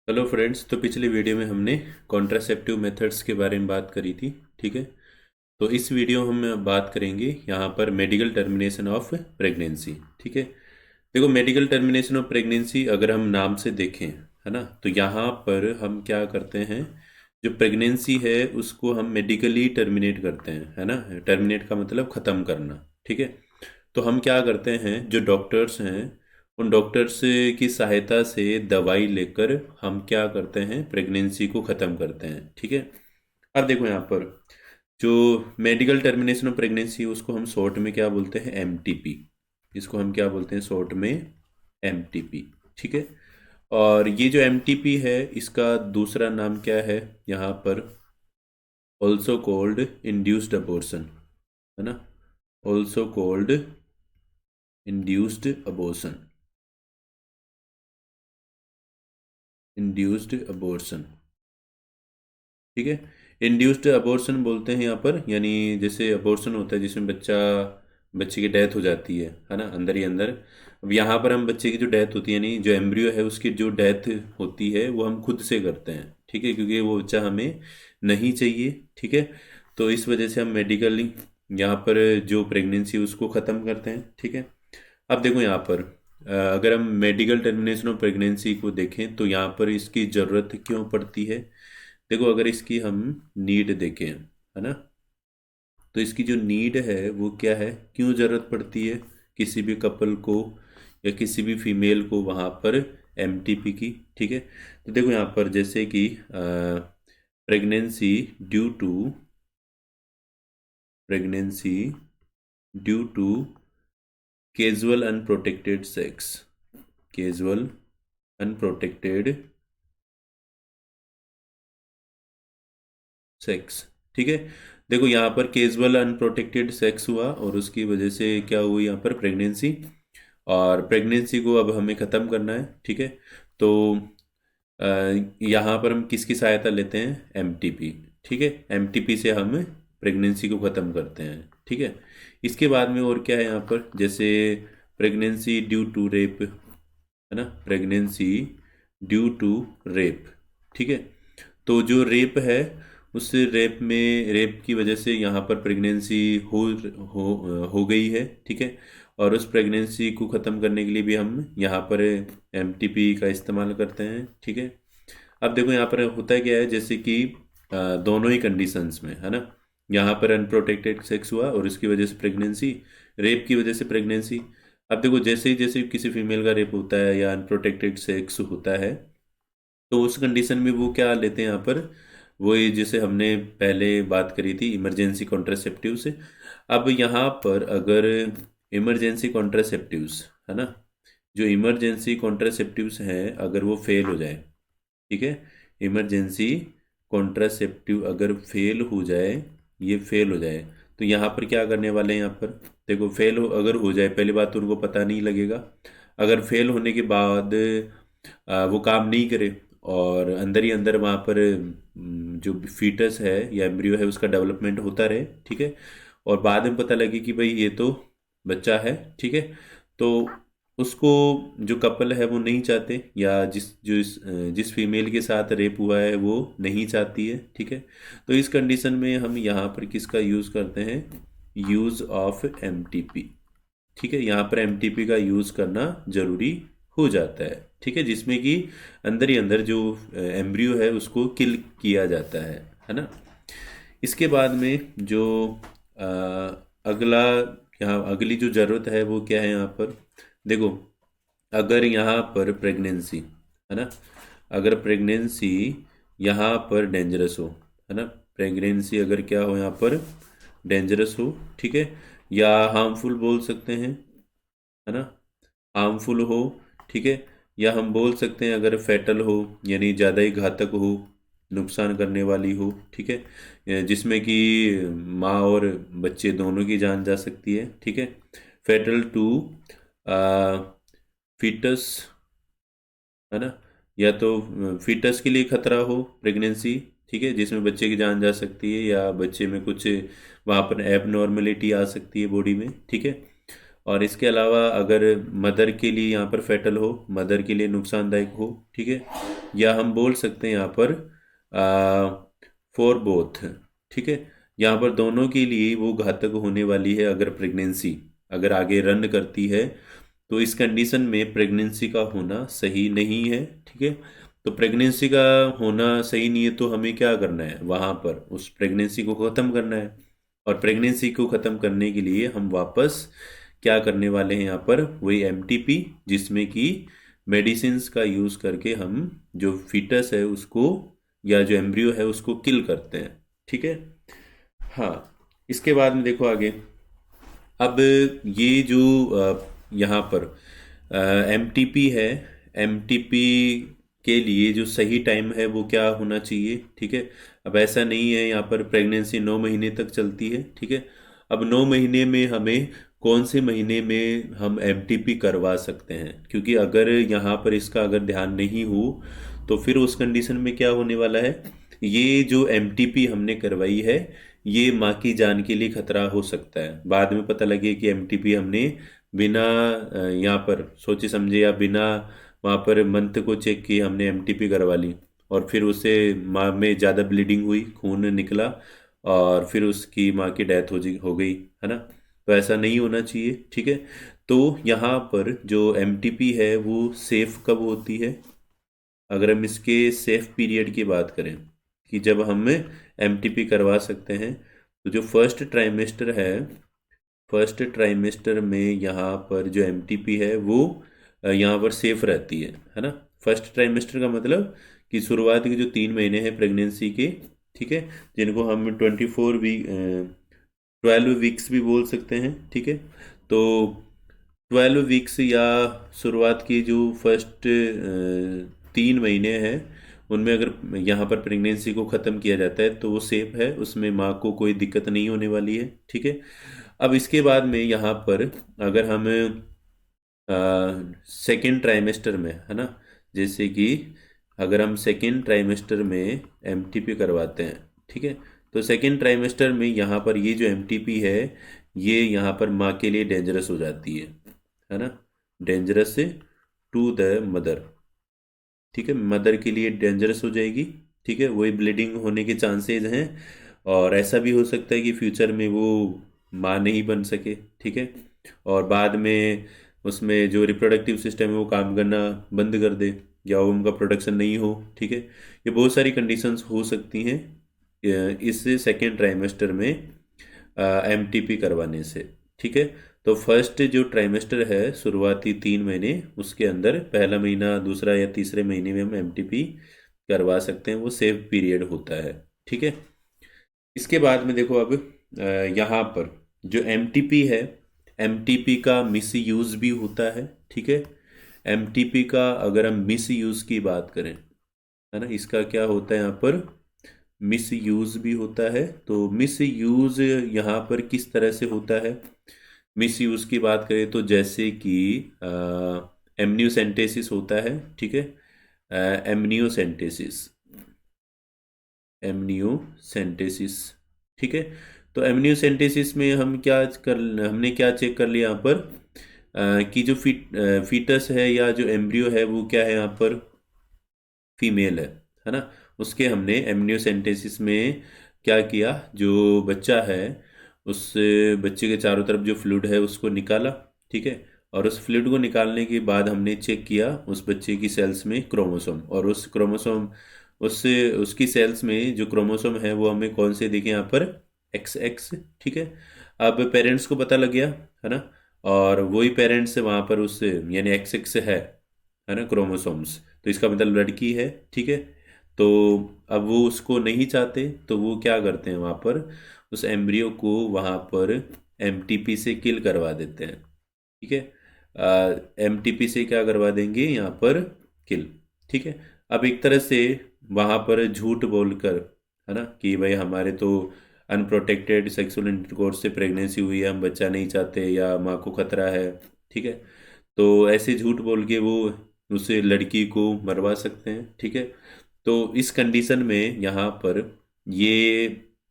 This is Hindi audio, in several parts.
Hello friends. तो पिछली वीडियो में हमने कॉन्ट्रासेप्टिव मेथड्स के बारे में बात करी थी। ठीक है। तो इस वीडियो हम बात करेंगे यहाँ पर मेडिकल टर्मिनेशन ऑफ प्रेगनेंसी। ठीक है। देखो, मेडिकल टर्मिनेशन ऑफ प्रेगनेंसी अगर हम नाम से देखें, है ना, तो यहाँ पर हम क्या करते हैं, जो प्रेगनेंसी है उसको हम मेडिकली टर्मिनेट करते हैं, है ना। टर्मिनेट का मतलब ख़त्म करना। ठीक है। तो हम क्या करते हैं, जो डॉक्टर्स हैं उन डॉक्टर्स की सहायता से दवाई लेकर हम क्या करते हैं, प्रेगनेंसी को ख़त्म करते हैं। ठीक है। अब देखो यहाँ पर जो मेडिकल टर्मिनेशन ऑफ प्रेगनेंसी उसको हम शॉर्ट में क्या बोलते हैं, एमटीपी। इसको हम क्या बोलते हैं शॉर्ट में, एमटीपी। ठीक है। और ये जो एमटीपी है इसका दूसरा नाम क्या है यहाँ पर, ऑल्सो कॉल्ड इंड्यूस्ड अबॉर्शन, है ना। Also called induced abortion, induced abortion. ठीक है। इंड्यूस्ड अबॉर्शन बोलते हैं यहाँ पर, यानी जैसे अबॉर्शन होता है जिसमें बच्चे की डेथ हो जाती है ना, अंदर ही अंदर। अब यहाँ पर हम बच्चे की जो डेथ होती है, यानी जो एम्ब्रियो है उसकी जो डेथ होती है वो हम खुद से करते हैं। ठीक है, क्योंकि वो बच्चा हमें नहीं चाहिए। ठीक है। तो इस वजह से हम मेडिकली यहाँ पर जो प्रेगनेंसी उसको ख़त्म करते हैं। ठीक है। अब देखो यहाँ पर अगर हम मेडिकल टर्मिनेशन ऑफ प्रेगनेंसी को देखें तो यहाँ पर इसकी ज़रूरत क्यों पड़ती है। देखो, अगर इसकी हम नीड देखें, है ना, तो इसकी जो नीड है वो क्या है, क्यों ज़रूरत पड़ती है किसी भी कपल को या किसी भी फीमेल को वहाँ पर एमटीपी की। ठीक है। तो देखो यहाँ पर जैसे कि pregnancy due to pregnancy due to casual unprotected sex, casual unprotected sex. ठीक है। देखो यहाँ पर कैजुअल अनप्रोटेक्टेड सेक्स हुआ और उसकी वजह से क्या हुई यहाँ पर, प्रेगनेंसी। और प्रेगनेंसी को अब हमें ख़त्म करना है। ठीक है। तो अ, यहाँ पर हम किसकी सहायता लेते हैं, एमटीपी। ठीक है। एमटीपी से हम प्रेगनेंसी को ख़त्म करते हैं। ठीक है। इसके बाद में और क्या है यहाँ पर, जैसे प्रेगनेंसी ड्यू टू रेप, है ना, प्रेगनेंसी ड्यू टू रेप। ठीक है। तो जो रेप है उस रेप की वजह से यहाँ पर प्रेगनेंसी हो गई है। ठीक है। और उस प्रेगनेंसी को ख़त्म करने के लिए भी हम यहाँ पर एमटीपी का इस्तेमाल करते हैं। ठीक है। अब देखो यहाँ पर होता है क्या है, जैसे कि दोनों ही कंडीशंस में, है ना, यहाँ पर अनप्रोटेक्टेड सेक्स हुआ और उसकी वजह से प्रेगनेंसी, रेप की वजह से प्रेगनेंसी। अब देखो, जैसे ही किसी फीमेल का रेप होता है या अनप्रोटेक्टेड सेक्स होता है तो उस कंडीशन में वो क्या लेते हैं यहाँ पर, वो ये जैसे हमने पहले बात करी थी इमरजेंसी कॉन्ट्रासेप्टिव से। अब यहाँ पर अगर इमरजेंसी कॉन्ट्रासेप्टिव्स, है ना, जो इमरजेंसी कॉन्ट्रासेप्टिव्स हैं अगर वो फेल हो जाए, ठीक है, इमरजेंसी कॉन्ट्रासेप्टिव अगर फेल हो जाए, ये फेल हो जाए, तो यहाँ पर क्या करने वाले हैं, यहाँ पर देखो, अगर हो जाए, पहली बात तो उनको पता नहीं लगेगा। अगर फेल होने के बाद वो काम नहीं करे और अंदर ही अंदर वहाँ पर जो फीटस है या एम्ब्रियो है उसका डेवलपमेंट होता रहे। ठीक है। और बाद में पता लगे कि भाई ये तो बच्चा है। ठीक है। तो उसको जो कपल है वो नहीं चाहते, या जिस फीमेल के साथ रेप हुआ है वो नहीं चाहती है। ठीक है। तो इस कंडीशन में हम यहाँ पर किसका यूज़ करते हैं, यूज़ ऑफ एमटीपी। ठीक है। यहाँ पर एमटीपी का यूज़ करना जरूरी हो जाता है। ठीक है। जिसमें कि अंदर ही अंदर जो एम्ब्रियो है उसको किल किया जाता है ना। इसके बाद में जो अ, अगला, यहाँ अगली जो ज़रूरत है वो क्या है यहाँ पर, देखो, अगर यहाँ पर प्रेगनेंसी, है ना, अगर प्रेगनेंसी यहाँ पर डेंजरस हो, है ना, प्रेगनेंसी अगर क्या हो यहाँ पर, डेंजरस हो, ठीक है, या हार्मफुल बोल सकते हैं, है ना, हार्मफुल हो, ठीक है, या हम बोल सकते हैं अगर फैटल हो, यानी ज़्यादा ही घातक हो, नुकसान करने वाली हो। ठीक है। जिसमें कि माँ और बच्चे दोनों की जान जा सकती है। ठीक है। फैटल टू फीटस, है ना, या तो फीटस के लिए खतरा हो प्रेगनेंसी, ठीक है, जिसमें बच्चे की जान जा सकती है या बच्चे में कुछ वहाँ पर एबनॉर्मेलिटी आ सकती है बॉडी में। ठीक है। और इसके अलावा अगर मदर के लिए यहाँ पर फेटल हो, मदर के लिए नुकसानदायक हो, ठीक है, या हम बोल सकते हैं यहाँ पर फॉर बोथ, ठीक है, यहाँ पर दोनों के लिए वो घातक होने वाली है अगर प्रेगनेंसी अगर आगे रन करती है। तो इस कंडीशन में प्रेगनेंसी का होना सही नहीं है, ठीक है। तो प्रेगनेंसी का होना सही नहीं है तो हमें क्या करना है, वहाँ पर उस प्रेगनेंसी को ख़त्म करना है। और प्रेगनेंसी को ख़त्म करने के लिए हम वापस क्या करने वाले हैं यहाँ पर, वही एमटीपी, जिसमें कि मेडिसिन्स का यूज़ करके हम जो फीटस है उसको या जो एम्ब्रियो है उसको किल करते हैं, ठीक है। हाँ, इसके बाद में देखो आगे। अब ये जो यहाँ पर एमटीपी है, एमटीपी के लिए जो सही टाइम है वो क्या होना चाहिए, ठीक है। अब ऐसा नहीं है, यहाँ पर प्रेगनेंसी 9 महीने तक चलती है, ठीक है। अब 9 महीने में हमें कौन से महीने में हम एमटीपी करवा सकते हैं, क्योंकि अगर यहाँ पर इसका अगर ध्यान नहीं हो तो फिर उस कंडीशन में क्या होने वाला है, ये जो एमटीपी हमने करवाई है ये माँ की जान के लिए खतरा हो सकता है। बाद में पता लगे कि एमटीपी हमने बिना यहाँ पर सोचे समझे या बिना वहाँ पर मंथ को चेक किए हमने एमटीपी करवा ली, और फिर उसे माँ में ज़्यादा ब्लीडिंग हुई, खून निकला, और फिर उसकी माँ की डेथ हो गई, है ना। तो ऐसा नहीं होना चाहिए, ठीक है। तो यहाँ पर जो एमटीपी है वो सेफ कब होती है, अगर हम इसके सेफ पीरियड की बात करें कि जब हम एमटीपी करवा सकते हैं, तो जो फर्स्ट ट्राइमेस्टर में यहाँ पर जो एमटीपी है वो यहाँ पर सेफ रहती है ना। फर्स्ट ट्राइमेस्टर का मतलब कि शुरुआत के जो 3 महीने हैं प्रेगनेंसी के, ठीक है, जिनको हम 12 वीक्स भी बोल सकते हैं, ठीक है। तो 12 वीक्स या शुरुआत की जो फर्स्ट 3 महीने हैं उनमें अगर यहाँ पर प्रेगनेंसी को ख़त्म किया जाता है तो वो सेफ है, उसमें माँ को कोई दिक्कत नहीं होने वाली है, ठीक है। अब इसके बाद में यहाँ पर अगर हम सेकेंड ट्राइमेस्टर में, है ना, जैसे कि अगर हम सेकेंड ट्राइमेस्टर में एमटीपी करवाते हैं, ठीक है, तो सेकेंड ट्राइमेस्टर में यहाँ पर ये जो एमटीपी है ये यहाँ पर माँ के लिए डेंजरस हो जाती है ना, डेंजरस टू द मदर, ठीक है, मदर के लिए डेंजरस हो जाएगी, ठीक है, वही ब्लीडिंग होने के चांसेस हैं, और ऐसा भी हो सकता है कि फ्यूचर में वो माँ नहीं बन सके, ठीक है, और बाद में उसमें जो रिप्रोडक्टिव सिस्टम है वो काम करना बंद कर दे या वो उनका प्रोडक्शन नहीं हो, ठीक है। ये बहुत सारी कंडीशंस हो सकती हैं इस सेकेंड ट्राइमेस्टर में एमटीपी करवाने से, ठीक है। तो फर्स्ट जो ट्राइमेस्टर है शुरुआती 3 महीने, उसके अंदर पहला महीना, दूसरा या तीसरे महीने में हम एमटीपी करवा सकते हैं, वो सेफ पीरियड होता है, ठीक है। इसके बाद में देखो अब यहाँ पर जो एमटीपी है, एमटीपी का मिस यूज़ भी होता है, ठीक है। एमटीपी का अगर हम मिस यूज़ की बात करें, है ना, इसका क्या होता है यहाँ पर, मिस यूज़ भी होता है। तो मिस यूज़ यहाँ पर किस तरह से होता है, मिस यूज़ की बात करें तो जैसे कि एमनियोसेंटेसिस होता है, ठीक है, एमनियोसेंटेसिस, एमनियोसेंटेसिस, ठीक है। तो एमनियोसेंटेसिस में हमने क्या चेक कर लिया यहाँ पर, कि जो फीटस है या जो एम्ब्रियो है वो क्या है यहाँ पर, फीमेल है ना। उसके हमने एमनियोसेंटेसिस में क्या किया, जो बच्चा है उस बच्चे के चारों तरफ जो फ्लूइड है उसको निकाला, ठीक है, और उस फ्लूइड को निकालने के बाद हमने चेक किया उस बच्चे की सेल्स में क्रोमोसोम, और उस क्रोमोसोम उसकी सेल्स में जो क्रोमोसोम है वो हमें कौन से दिखे यहाँ पर, एक्स एक्स, ठीक है। अब पेरेंट्स को पता लग गया, है ना, और वही पेरेंट्स वहाँ पर उस यानी एक्स एक्स है ना क्रोमोसोम्स, तो इसका मतलब लड़की है, ठीक है। तो अब वो उसको नहीं चाहते तो वो क्या करते हैं, वहाँ पर उस एम्ब्रियो को वहाँ पर एमटीपी से किल करवा देते हैं, ठीक है। एमटीपी से क्या करवा देंगे यहाँ पर, किल, ठीक है। अब एक तरह से वहाँ पर झूठ बोलकर, है ना, कि भाई हमारे तो अनप्रोटेक्टेड सेक्सुअल इंटरकोर्स से प्रेगनेंसी हुई है, हम बच्चा नहीं चाहते या माँ को खतरा है, ठीक है। तो ऐसे झूठ बोल के वो उसे लड़की को मरवा सकते हैं, ठीक है। तो इस कंडीशन में यहाँ पर ये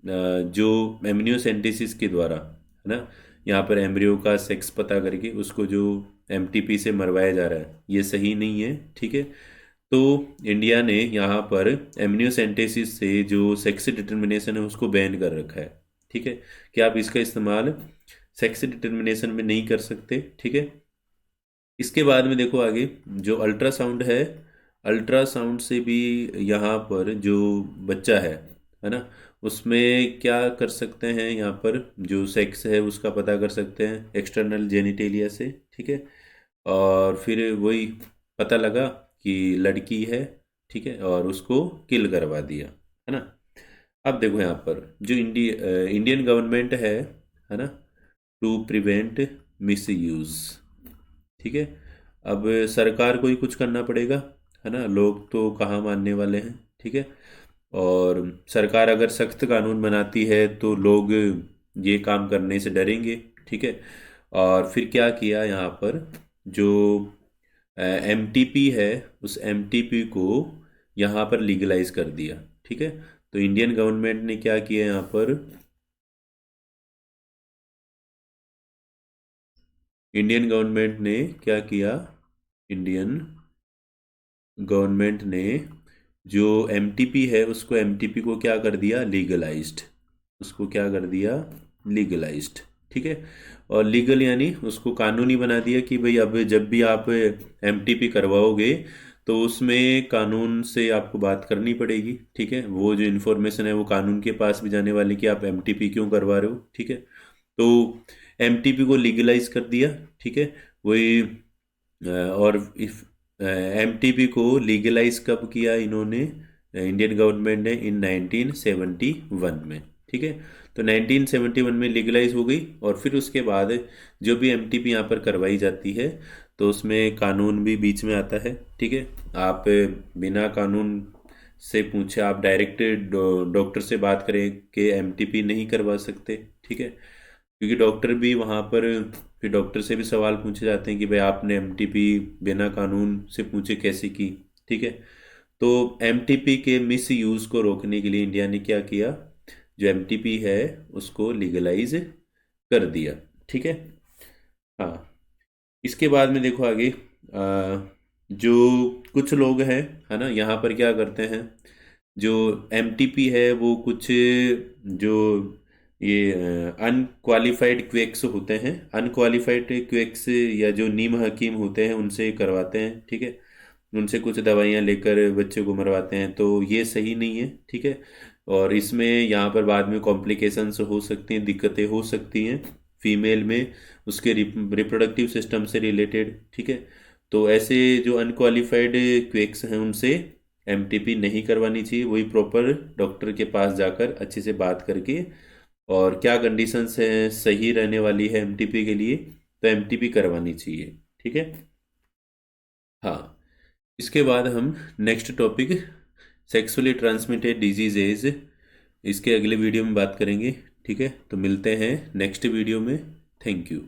जो एमनियोसेंटेसिस के द्वारा, है ना, यहाँ पर एम्ब्रियो का सेक्स पता करके उसको जो एमटीपी से मरवाया जा रहा है, ये सही नहीं है, ठीक है। तो इंडिया ने यहाँ पर एमनियोसेंटेसिस से जो सेक्स डिटर्मिनेशन है उसको बैन कर रखा है, ठीक है, कि आप इसका इस्तेमाल सेक्स डिटर्मिनेशन में नहीं कर सकते, ठीक है। इसके बाद में देखो आगे जो अल्ट्रासाउंड है, अल्ट्रासाउंड से भी यहाँ पर जो बच्चा है ना, उसमें क्या कर सकते हैं, यहाँ पर जो सेक्स है उसका पता कर सकते हैं एक्सटर्नल जेनिटेलिया से, ठीक है। और फिर वही पता लगा कि लड़की है, ठीक है, और उसको किल करवा दिया, है ना। अब देखो यहाँ पर जो इंडियन गवर्नमेंट है ना, टू प्रिवेंट मिस यूज़, ठीक है। अब सरकार को ही कुछ करना पड़ेगा, है ना, लोग तो कहाँ मानने वाले हैं, ठीक है। और सरकार अगर सख्त कानून बनाती है तो लोग ये काम करने से डरेंगे, ठीक है। और फिर क्या किया यहाँ पर, जो एमटीपी है उस एमटीपी को यहाँ पर लीगलाइज कर दिया, ठीक है। तो इंडियन गवर्नमेंट ने क्या किया यहाँ पर, इंडियन गवर्नमेंट ने क्या किया, इंडियन गवर्नमेंट ने जो एमटीपी है उसको, एमटीपी को क्या कर दिया, लीगलाइज्ड, उसको क्या कर दिया, लीगलाइज्ड, ठीक है। और लीगल यानी उसको कानूनी बना दिया कि भाई अब जब भी आप एमटीपी करवाओगे तो उसमें कानून से आपको बात करनी पड़ेगी, ठीक है। वो जो इन्फॉर्मेशन है वो कानून के पास भी जाने वाली कि आप एमटीपी क्यों करवा रहे हो, ठीक है। तो एमटीपी को लीगलाइज कर दिया, ठीक है। वही और इफ एमटीपी को लीगलाइज कब किया इन्होंने, इंडियन गवर्नमेंट ने इन 1971 में, ठीक है। तो 1971 में लीगलाइज हो गई, और फिर उसके बाद जो भी एमटीपी यहाँ पर करवाई जाती है तो उसमें कानून भी बीच में आता है, ठीक है। आप बिना कानून से पूछे आप डायरेक्ट डॉक्टर से बात करें कि एमटीपी नहीं करवा सकते, ठीक है। क्योंकि डॉक्टर भी वहाँ पर, फिर डॉक्टर से भी सवाल पूछे जाते हैं कि भाई आपने एमटीपी बिना कानून से पूछे कैसे की, ठीक है। तो एमटीपी के मिस यूज़ को रोकने के लिए इंडिया ने क्या किया, जो एमटीपी है उसको लीगलाइज कर दिया, ठीक है। हाँ, इसके बाद में देखो आगे, जो कुछ लोग हैं, है ना, यहाँ पर क्या करते हैं, जो एमटीपी है वो कुछ जो ये अनक्वालिफाइड क्वेक्स होते हैं, अनक्वालिफाइड क्वेक्स या जो नीम हकीम होते हैं उनसे करवाते हैं, ठीक है। उनसे कुछ दवाइयाँ लेकर बच्चे को मरवाते हैं, तो ये सही नहीं है, ठीक है। और इसमें यहाँ पर बाद में कॉम्प्लिकेशंस हो सकती हैं, दिक्कतें हो सकती हैं फीमेल में, उसके रिप्रोडक्टिव सिस्टम से रिलेटेड, ठीक है। तो ऐसे जो अनक्वालिफाइड क्वेक्स हैं उनसे एमटीपी नहीं करवानी चाहिए, वही प्रॉपर डॉक्टर के पास जाकर अच्छे से बात करके, और क्या कंडीशंस है सही रहने वाली है एमटीपी के लिए, तो एमटीपी करवानी चाहिए, ठीक है। हाँ, इसके बाद हम next topic sexually transmitted diseases, इसके अगले वीडियो में बात करेंगे, ठीक है। तो मिलते हैं नेक्स्ट वीडियो में। Thank you.